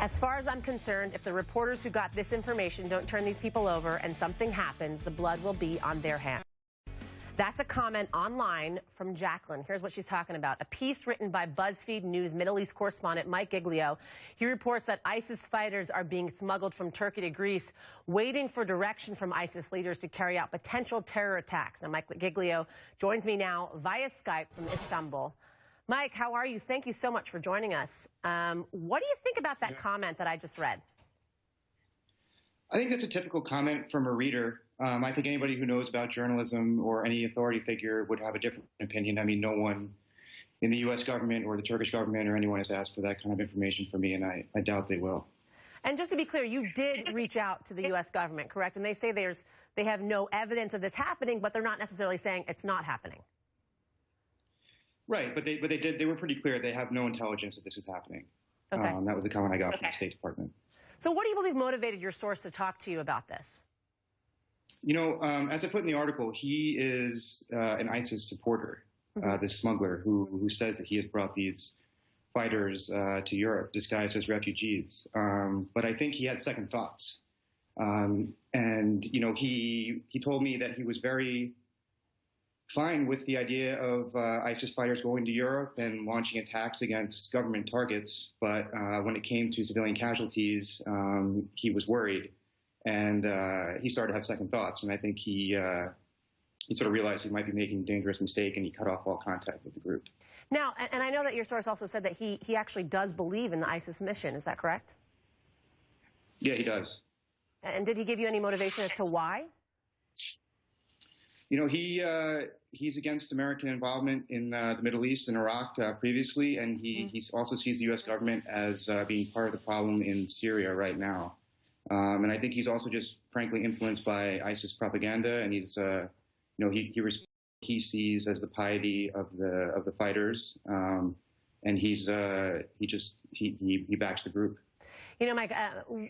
As far as I'm concerned, if the reporters who got this information don't turn these people over and something happens, the blood will be on their hands. That's a comment online from Jacqueline. Here's what she's talking about. A piece written by BuzzFeed News Middle East correspondent Mike Giglio. He reports that ISIS fighters are being smuggled from Turkey to Greece, waiting for direction from ISIS leaders to carry out potential terror attacks. Now, Mike Giglio joins me now via Skype from Istanbul. Mike, how are you? Thank you so much for joining us. What do you think about that comment that I just read? I think that's a typical comment from a reader. I think anybody who knows about journalism or any authority figure would have a different opinion. I mean, no one in the U.S. government or the Turkish government or anyone has asked for that kind of information from me, and I doubt they will. And just to be clear, you did reach out to the U.S. government, correct? And they say they have no evidence of this happening, but they're not necessarily saying it's not happening. Right, but they were pretty clear. They have no intelligence that this is happening. Okay. That was the comment I got from the State Department. So what do you believe motivated your source to talk to you about this? You know, as I put in the article, he is an ISIS supporter, this smuggler who says that he has brought these fighters to Europe disguised as refugees. But I think he had second thoughts. And, you know, he told me that he was very fine with the idea of ISIS fighters going to Europe and launching attacks against government targets. But when it came to civilian casualties, he was worried. And he started to have second thoughts. And I think he sort of realized he might be making a dangerous mistake, and he cut off all contact with the group. Now, and I know that your source also said that he actually does believe in the ISIS mission. Is that correct? Yeah, he does. And did he give you any motivation as to why? You know, he's against American involvement in the Middle East and Iraq previously, and he also sees the U.S. government as being part of the problem in Syria right now. And I think he's also just frankly influenced by ISIS propaganda, and he's, you know, he sees as the piety of the fighters, and he backs the group. You know, Mike,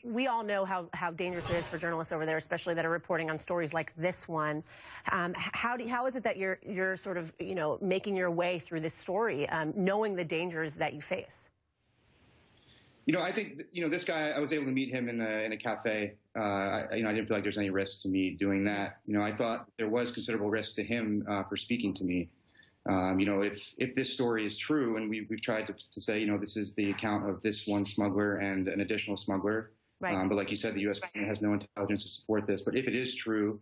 we all know how dangerous it is for journalists over there, especially that are reporting on stories like this one. How is it that you're sort of, you know, making your way through this story, knowing the dangers that you face? You know, I think, you know, this guy, I was able to meet him in a cafe. You know, I didn't feel like there's any risk to me doing that. You know, I thought there was considerable risk to him for speaking to me. You know, if this story is true, and we've tried to say, you know, this is the account of this one smuggler and an additional smuggler. Right. But like you said, the U.S. government has no intelligence to support this. But if it is true,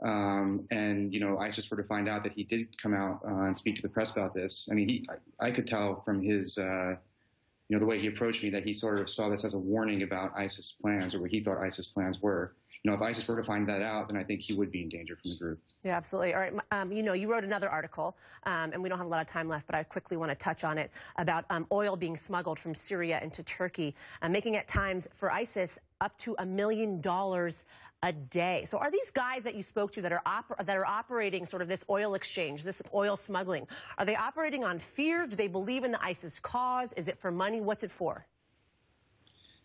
and, you know, ISIS were to find out that he did come out and speak to the press about this, I mean, I could tell from his you know, the way he approached me, that he sort of saw this as a warning about ISIS plans, or what he thought ISIS plans were. You know, if ISIS were to find that out, then I think he would be in danger from the group. Yeah, absolutely. All right. You know, you wrote another article, and we don't have a lot of time left, but I quickly want to touch on it, about oil being smuggled from Syria into Turkey, making at times for ISIS up to $1 million a day. So are these guys that you spoke to that are operating sort of this oil exchange, this oil smuggling, are they operating on fear? Do they believe in the ISIS cause? Is it for money? What's it for?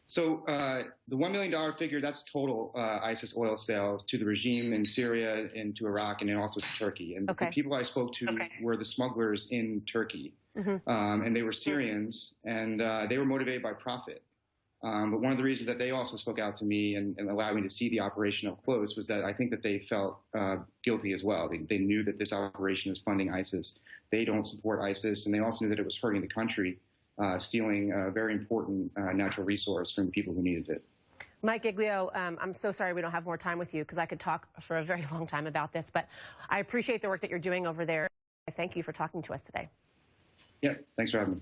So the $1 million figure, that's total ISIS oil sales to the regime in Syria and to Iraq and then also to Turkey. And the people I spoke to were the smugglers in Turkey. And they were Syrians, and they were motivated by profit. But one of the reasons that they also spoke out to me and allowed me to see the operation up close was that I think that they felt guilty as well. They knew that this operation was funding ISIS. They don't support ISIS, and they also knew that it was hurting the country, stealing a very important natural resource from the people who needed it. Mike Giglio, I'm so sorry we don't have more time with you, because I could talk for a very long time about this, but I appreciate the work that you're doing over there. Thank you for talking to us today. Yeah, thanks for having me.